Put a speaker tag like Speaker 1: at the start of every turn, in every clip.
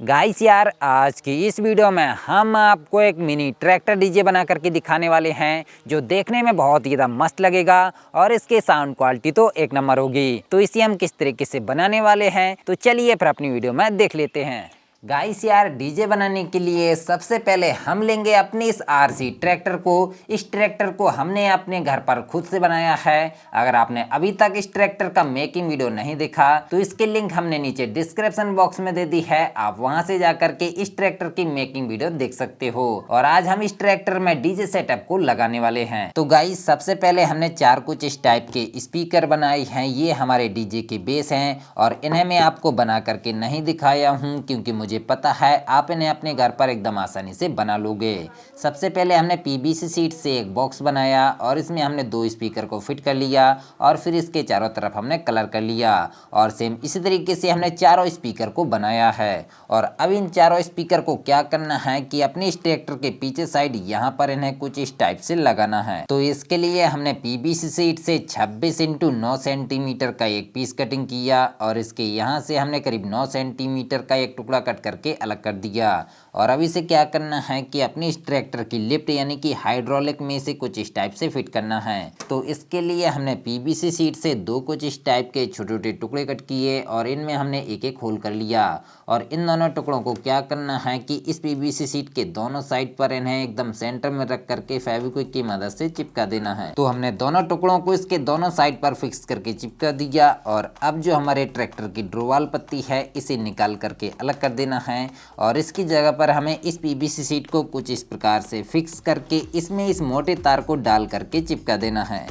Speaker 1: Guys यार, आज की इस वीडियो में हम आपको एक मिनी ट्रैक्टर डीजे बना करके दिखाने वाले हैं जो देखने में बहुत ही ज़्यादा मस्त लगेगा और इसके साउंड क्वालिटी तो एक नंबर होगी। तो इसे हम किस तरीके से बनाने वाले हैं तो चलिए फिर अपनी वीडियो में देख लेते हैं। गाइस यार, डीजे बनाने के लिए सबसे पहले हम लेंगे अपने इस आरसी ट्रैक्टर को। इस ट्रैक्टर को हमने अपने घर पर खुद से बनाया है। अगर आपने अभी तक इस ट्रैक्टर का मेकिंग वीडियो नहीं देखा तो इसकी लिंक हमने नीचे डिस्क्रिप्शन बॉक्स में दे दी है, आप वहां से जाकर के इस ट्रैक्टर की मेकिंग वीडियो देख सकते हो। और आज हम इस ट्रैक्टर में डीजे सेटअप को लगाने वाले हैं। तो गाइस, सबसे पहले हमने चार कुछ इस टाइप के स्पीकर बनाए हैं। ये हमारे डीजे के बेस हैं और इन्हें मैं आपको बना करके नहीं दिखाया हूँ क्योंकि मुझे पता है आप इन्हें अपने घर पर एकदम आसानी से बना लोगे। सबसे पहले हमने पीवीसी शीट से एक बॉक्स बनाया और इसमें हमने दो स्पीकर को फिट कर लिया और फिर इसके चारों तरफ हमने कलर कर लिया और सेम इसी तरीके से हमने चारों स्पीकर को बनाया है। और अब इन चारों स्पीकर को क्या करना है कि अपने इस ट्रैक्टर के पीछे साइड यहाँ पर इन्हें कुछ इस टाइप से लगाना है। तो इसके लिए हमने पीवीसी शीट से 26 × 9 सेंटीमीटर का एक पीस कटिंग किया और इसके यहाँ से हमने करीब 9 सेंटीमीटर का एक टुकड़ा कट करके अलग कर दिया। और अब इसे क्या करना है कि अपनी इस ट्रैक्टर की लिफ्ट यानी कि हाइड्रोलिक में से कुछ इस टाइप से फिट करना है। तो इसके लिए हमने पीवीसी शीट से दो कुछ इस टाइप के छोटे छोटे टुकड़े कट किए और इनमें हमने एक एक होल कर लिया। और इन दोनों टुकड़ों को क्या करना है कि इस पीवीसी शीट के दोनों साइड पर इन्हें एकदम सेंटर में रख करके फेविक्विक की मदद से चिपका देना है। तो हमने दोनों टुकड़ों को इसके दोनों साइड पर फिक्स करके चिपका दिया। और अब जो हमारे ट्रैक्टर की ड्रोवाल पत्ती है इसे निकाल करके अलग कर देना है और इसकी जगह पर हमें इस पीवीसी शीट को कुछ इस प्रकार से फिक्स करके इसमें इस मोटे तार को डाल करके चिपका देना है।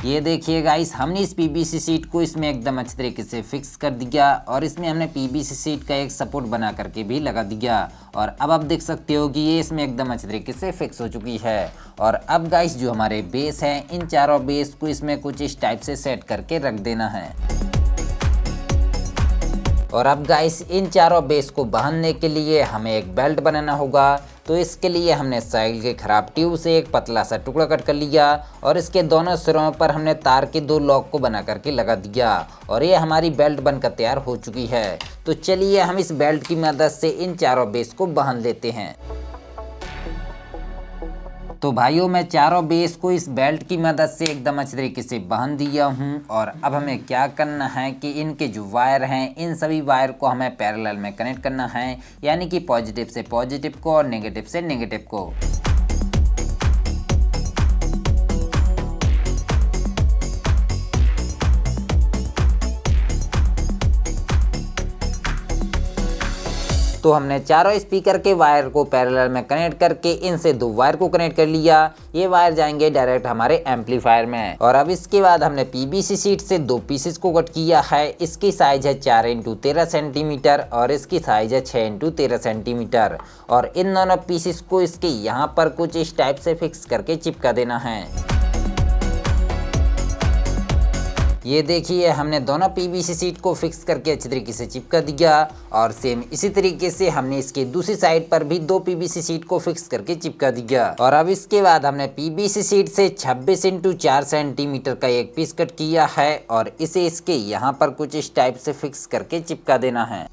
Speaker 1: ये देखिए गाइस, हमने इस पीवीसी शीट को इसमें एकदम अच्छे तरीके से फिक्स कर दिया और इसमें हमने पीवीसी शीट का एक सपोर्ट बना करके भी लगा दिया। और अब आप देख सकते हो कि ये इसमें एकदम अच्छे तरीके से फिक्स हो चुकी है। और अब गाइस, जो हमारे बेस हैं इन चारों बेस को इसमें कुछ इस टाइप से सेट करके रख देना है। और अब गाइस, इन चारों बेस को बांधने के लिए हमें एक बेल्ट बनाना होगा। तो इसके लिए हमने साइकिल के खराब ट्यूब से एक पतला सा टुकड़ा कट कर लिया और इसके दोनों सिरों पर हमने तार के दो लॉक को बना करके लगा दिया और ये हमारी बेल्ट बनकर तैयार हो चुकी है। तो चलिए हम इस बेल्ट की मदद से इन चारों बेस को बांध लेते हैं। तो भाइयों, मैं चारों बेस को इस बेल्ट की मदद से एकदम अच्छे तरीके से बांध दिया हूं। और अब हमें क्या करना है कि इनके जो वायर हैं इन सभी वायर को हमें पैरेलल में कनेक्ट करना है, यानी कि पॉजिटिव से पॉजिटिव को और नेगेटिव से नेगेटिव को। तो हमने चारों स्पीकर के वायर को पैरेलल में कनेक्ट करके इनसे दो वायर को कनेक्ट कर लिया। ये वायर जाएंगे डायरेक्ट हमारे एम्पलीफायर में। और अब इसके बाद हमने पीवीसी शीट से दो पीसेस को कट किया है। इसकी साइज है 4 × 13 सेंटीमीटर और इसकी साइज है 6 × 13 सेंटीमीटर। और इन दोनों पीसेस को इसके यहाँ पर कुछ इस टाइप से फिक्स करके चिपका देना है। ये देखिए, हमने दोनों पीवीसी शीट को फिक्स करके अच्छी तरीके से चिपका दिया और सेम इसी तरीके से हमने इसके दूसरी साइड पर भी दो पीवीसी शीट को फिक्स करके चिपका दिया। और अब इसके बाद हमने पीवीसी शीट से 26 × 4 सेंटीमीटर का एक पीस कट किया है और इसे इसके यहाँ पर कुछ इस टाइप से फिक्स करके चिपका देना है।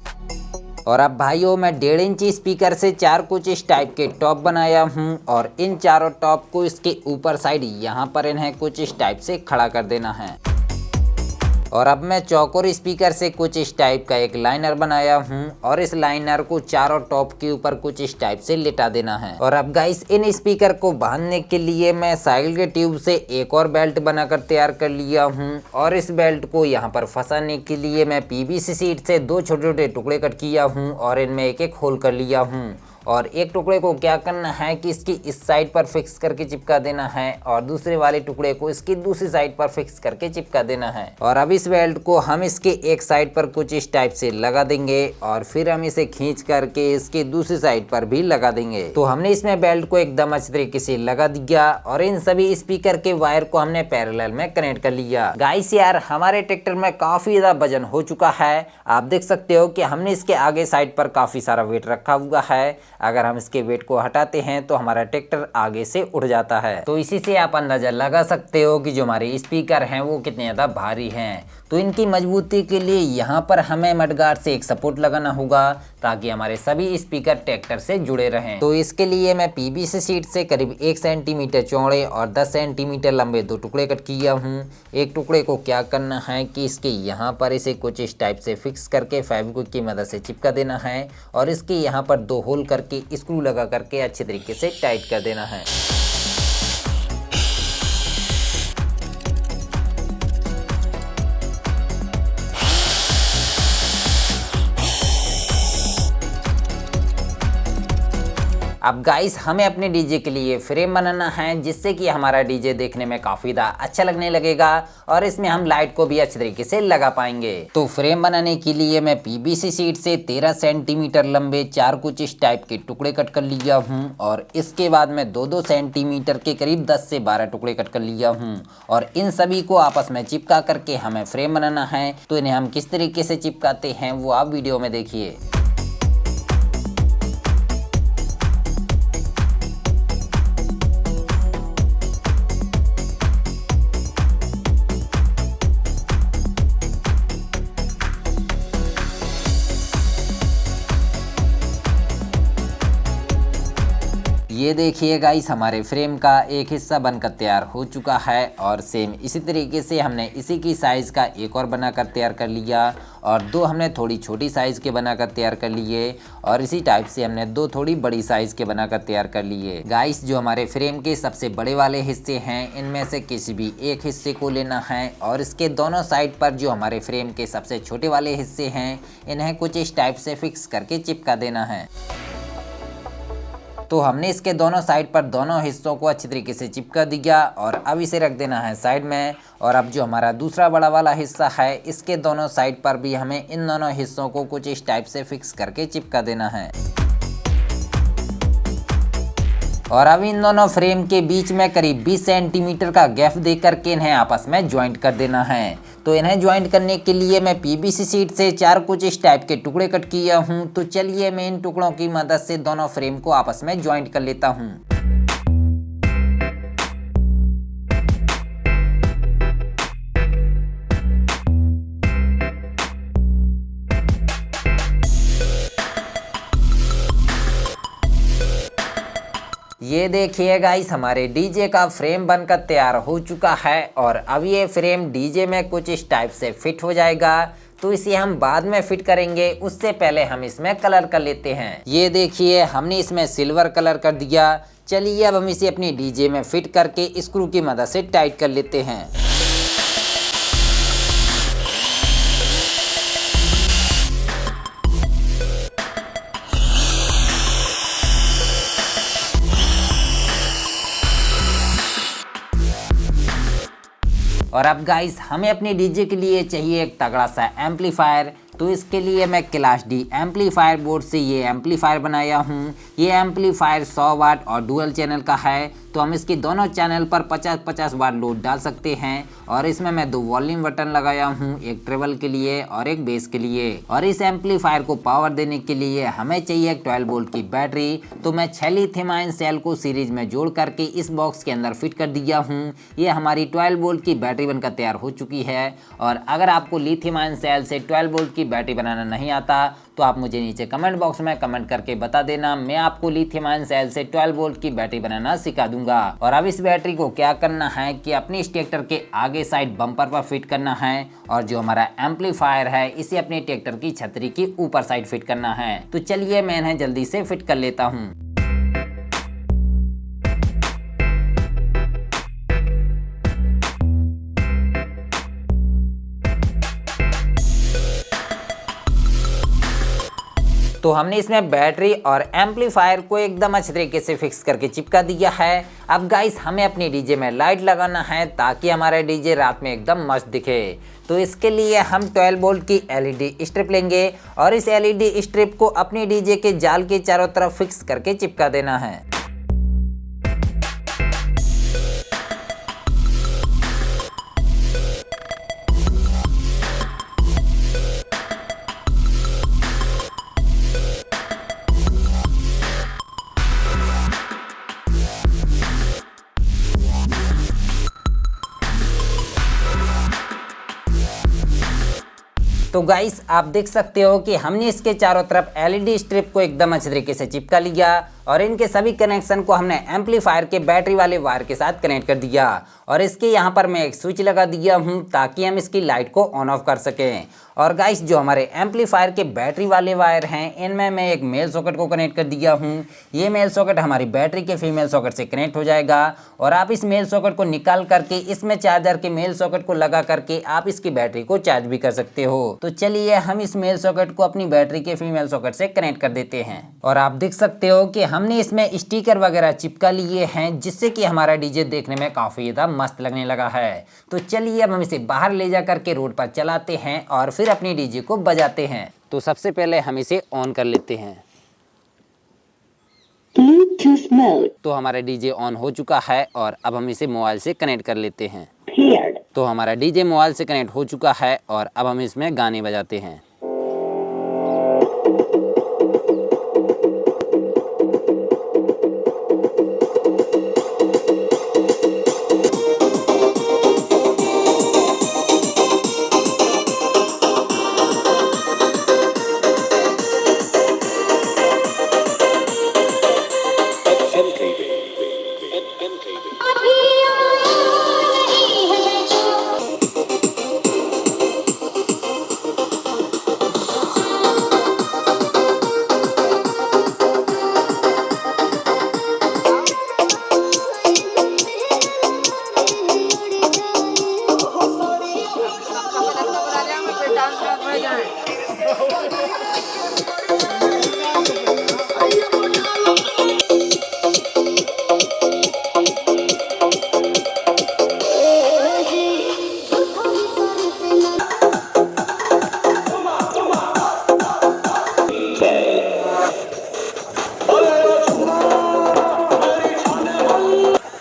Speaker 1: और अब भाइयों, मैं 1.5 इंची स्पीकर से चार कुछ इस टाइप के टॉप बनाया हूँ और इन चारों टॉप को इसके ऊपर साइड यहाँ पर इन्हें कुछ इस टाइप से खड़ा कर देना है। और अब मैं चौकोर स्पीकर से कुछ इस टाइप का एक लाइनर बनाया हूँ और इस लाइनर को चारों टॉप के ऊपर कुछ इस टाइप से लिटा देना है। और अब गाइस, इन स्पीकर को बांधने के लिए मैं साइकिल के ट्यूब से एक और बेल्ट बनाकर तैयार कर लिया हूँ और इस बेल्ट को यहाँ पर फंसाने के लिए मैं पीवीसी शीट से दो छोटे छोटे टुकड़े कट किया हूँ और इनमें एक एक होल कर लिया हूँ। और एक टुकड़े को क्या करना है कि इसकी इस साइड पर फिक्स करके चिपका देना है और दूसरे वाले टुकड़े को इसकी दूसरी साइड पर फिक्स करके चिपका देना है। और अब इस बेल्ट को हम इसके एक साइड पर कुछ इस टाइप से लगा देंगे और फिर हम इसे खींच करके इसके दूसरी साइड पर भी लगा देंगे। तो हमने इसमें बेल्ट को एकदम अच्छे तरीके से लगा दिया और इन सभी स्पीकर के वायर को हमने पैरेलल में कनेक्ट कर लिया। गाइस यार, हमारे ट्रैक्टर में काफी ज्यादा वजन हो चुका है। आप देख सकते हो कि हमने इसके आगे साइड पर काफी सारा वेट रखा हुआ है। अगर हम इसके वेट को हटाते हैं तो हमारा ट्रैक्टर आगे से उड़ जाता है। तो इसी से आप अंदाजा लगा सकते हो कि जो हमारे स्पीकर हैं वो कितने ज़्यादा भारी हैं। तो इनकी मजबूती के लिए यहाँ पर हमें मडगार्ड से एक सपोर्ट लगाना होगा ताकि हमारे सभी स्पीकर ट्रैक्टर से जुड़े रहें। तो इसके लिए मैं पीवीसी शीट से करीब 1 सेंटीमीटर चौड़े और 10 सेंटीमीटर लंबे 2 टुकड़े कट किया हूँ। एक टुकड़े को क्या करना है कि इसके यहाँ पर इसे कुछ इस टाइप से फिक्स करके फेविक्विक की मदद से चिपका देना है और इसके यहाँ पर 2 होल करके स्क्रू लगा करके अच्छे तरीके से टाइट कर देना है। अब गाइस हमें अपने डीजे के लिए फ्रेम बनाना है जिससे कि हमारा डीजे देखने में काफ़ी अच्छा लगने लगेगा और इसमें हम लाइट को भी अच्छे तरीके से लगा पाएंगे। तो फ्रेम बनाने के लिए मैं पीवीसी शीट से 13 सेंटीमीटर लंबे 4 कुछ इस टाइप के टुकड़े कट कर लिया हूँ और इसके बाद मैं 2-2 सेंटीमीटर के करीब 10 से 12 टुकड़े कट कर लिया हूँ और इन सभी को आपस में चिपका करके हमें फ्रेम बनाना है। तो इन्हें हम किस तरीके से चिपकाते हैं वो आप वीडियो में देखिए। ये देखिए गाइस हमारे फ्रेम का एक हिस्सा बनकर तैयार हो चुका है और सेम इसी तरीके से हमने इसी की साइज़ का एक और बनाकर तैयार कर लिया और 2 हमने थोड़ी छोटी साइज़ के बनाकर तैयार कर लिए और इसी टाइप से हमने 2 थोड़ी बड़ी साइज़ के बनाकर तैयार कर लिए। गाइस जो हमारे फ्रेम के सबसे बड़े वाले हिस्से हैं इनमें से किसी भी एक हिस्से को लेना है और इसके दोनों साइड पर जो हमारे फ्रेम के सबसे छोटे वाले हिस्से हैं इन्हें कुछ इस टाइप से फिक्स करके चिपका देना है। तो हमने इसके दोनों साइड पर दोनों हिस्सों को अच्छी तरीके से चिपका दिया और अब इसे रख देना है साइड में। और अब जो हमारा दूसरा बड़ा वाला हिस्सा है इसके दोनों साइड पर भी हमें इन दोनों हिस्सों को कुछ इस टाइप से फिक्स करके चिपका देना है। और अब इन दोनों फ्रेम के बीच में करीब 20 सेंटीमीटर का गैप दे करके इन्हें आपस में ज्वाइंट कर देना है। तो इन्हें ज्वाइंट करने के लिए मैं पीवीसी शीट से 4 कुछ इस टाइप के टुकड़े कट किया हूँ। तो चलिए मैं इन टुकड़ों की मदद से दोनों फ्रेम को आपस में ज्वाइंट कर लेता हूँ। ये देखिए गाइस हमारे डीजे का फ्रेम बनकर तैयार हो चुका है और अब ये फ्रेम डीजे में कुछ इस टाइप से फिट हो जाएगा। तो इसे हम बाद में फिट करेंगे, उससे पहले हम इसमें कलर कर लेते हैं। ये देखिए हमने इसमें सिल्वर कलर कर दिया। चलिए अब हम इसे अपनी डीजे में फिट करके स्क्रू की मदद से टाइट कर लेते हैं। और अब गाइस हमें अपने डीजे के लिए चाहिए एक तगड़ा सा एम्पलीफायर। तो इसके लिए मैं क्लास डी एम्पलीफायर बोर्ड से ये एम्पलीफायर बनाया हूँ। ये एम्पलीफायर 100 वाट और डुअल चैनल का है। तो हम इसकी दोनों चैनल पर 50-50 वाट लोड डाल सकते हैं और इसमें मैं 2 वॉल्यूम बटन लगाया हूँ, एक ट्रेवल के लिए और एक बेस के लिए। और इस एम्पलीफायर को पावर देने के लिए हमें चाहिए एक 12 वोल्ट की बैटरी। तो मैं 6 लिथियम आयन सेल को सीरीज में जोड़ करके इस बॉक्स के अंदर फिट कर दिया हूँ। ये हमारी 12 वोल्ट की बैटरी बनकर तैयार हो चुकी है। और अगर आपको लिथियम आयन सेल से 12 वोल्ट की बैटरी बनाना नहीं आता तो आप मुझे नीचे कमेंट बॉक्स में कमेंट करके बता देना, मैं आपको लिथियम आयन सेल से 12 वोल्ट की बैटरी बनाना सिखा दूंगा। और अब इस बैटरी को क्या करना है कि अपने इस ट्रैक्टर के आगे साइड बम्पर पर फिट करना है और जो हमारा एम्पलीफायर है इसे अपने ट्रैक्टर की छतरी की ऊपर साइड फिट करना है। तो चलिए मैं इन्हें जल्दी से फिट कर लेता हूँ। तो हमने इसमें बैटरी और एम्पलीफायर को एकदम अच्छे तरीके से फिक्स करके चिपका दिया है। अब गाइस हमें अपने डीजे में लाइट लगाना है ताकि हमारा डीजे रात में एकदम मस्त दिखे। तो इसके लिए हम 12 वोल्ट की एलईडी स्ट्रिप लेंगे और इस एलईडी स्ट्रिप को अपने डीजे के जाल के चारों तरफ फिक्स करके चिपका देना है। तो गाइस आप देख सकते हो कि हमने इसके चारों तरफ एलईडी स्ट्रिप को एकदम अच्छे तरीके से चिपका लिया और इनके सभी कनेक्शन को हमने एम्पलीफायर के बैटरी वाले वायर के साथ कनेक्ट कर दिया और इसके यहाँ पर मैं एक स्विच लगा दिया हूँ ताकि हम इसकी लाइट को ऑन ऑफ कर सकें। और गाइस जो हमारे एम्पलीफायर के बैटरी वाले वायर हैं इनमें मैं एक मेल सॉकेट को कनेक्ट कर दिया हूँ। ये मेल सॉकेट हमारी बैटरी के फीमेल सॉकेट से कनेक्ट हो जाएगा और आप इस मेल सॉकेट को निकाल करके इसमें चार्जर के मेल सॉकेट को लगा करके आप इसकी बैटरी को चार्ज भी कर सकते हो। तो चलिए हम इस मेल सॉकेट को अपनी बैटरी के फीमेल सॉकेट से कनेक्ट कर देते हैं। और आप देख सकते हो कि हमने इसमें स्टिकर वगैरह चिपका लिए हैं जिससे कि हमारा डीजे देखने में काफ़ी ज़्यादा मस्त लगने लगा है। तो चलिए अब हम इसे बाहर ले जा करके रोड पर चलाते हैं और फिर अपनी डीजे को बजाते हैं। तो सबसे पहले हम इसे ऑन कर लेते हैं।
Speaker 2: Bluetooth mode.
Speaker 1: तो हमारा डीजे ऑन हो चुका है और अब हम इसे मोबाइल से कनेक्ट कर लेते हैं।
Speaker 2: Paired.
Speaker 1: तो हमारा डीजे मोबाइल से कनेक्ट हो चुका है और अब हम इसमें गाने बजाते हैं।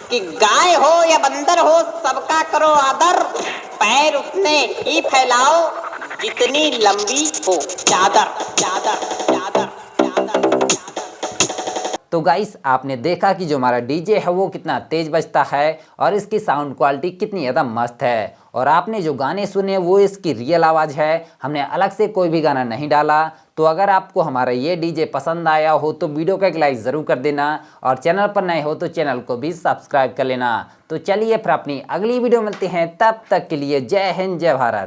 Speaker 3: कि गाय हो या बंदर हो सबका करो आदर, पैर उतने ही फैलाओ जितनी लंबी हो चादर चादर चादर चादर।
Speaker 1: तो गाइस आपने देखा कि जो हमारा डीजे है वो कितना तेज बजता है और इसकी साउंड क्वालिटी कितनी ज़्यादा मस्त है। और आपने जो गाने सुने वो इसकी रियल आवाज़ है, हमने अलग से कोई भी गाना नहीं डाला। तो अगर आपको हमारा ये डीजे पसंद आया हो तो वीडियो को एक लाइक ज़रूर कर देना और चैनल पर नए हो तो चैनल को भी सब्सक्राइब कर लेना। तो चलिए फिर अपनी अगली वीडियो मिलते हैं, तब तक के लिए जय हिंद जय भारत।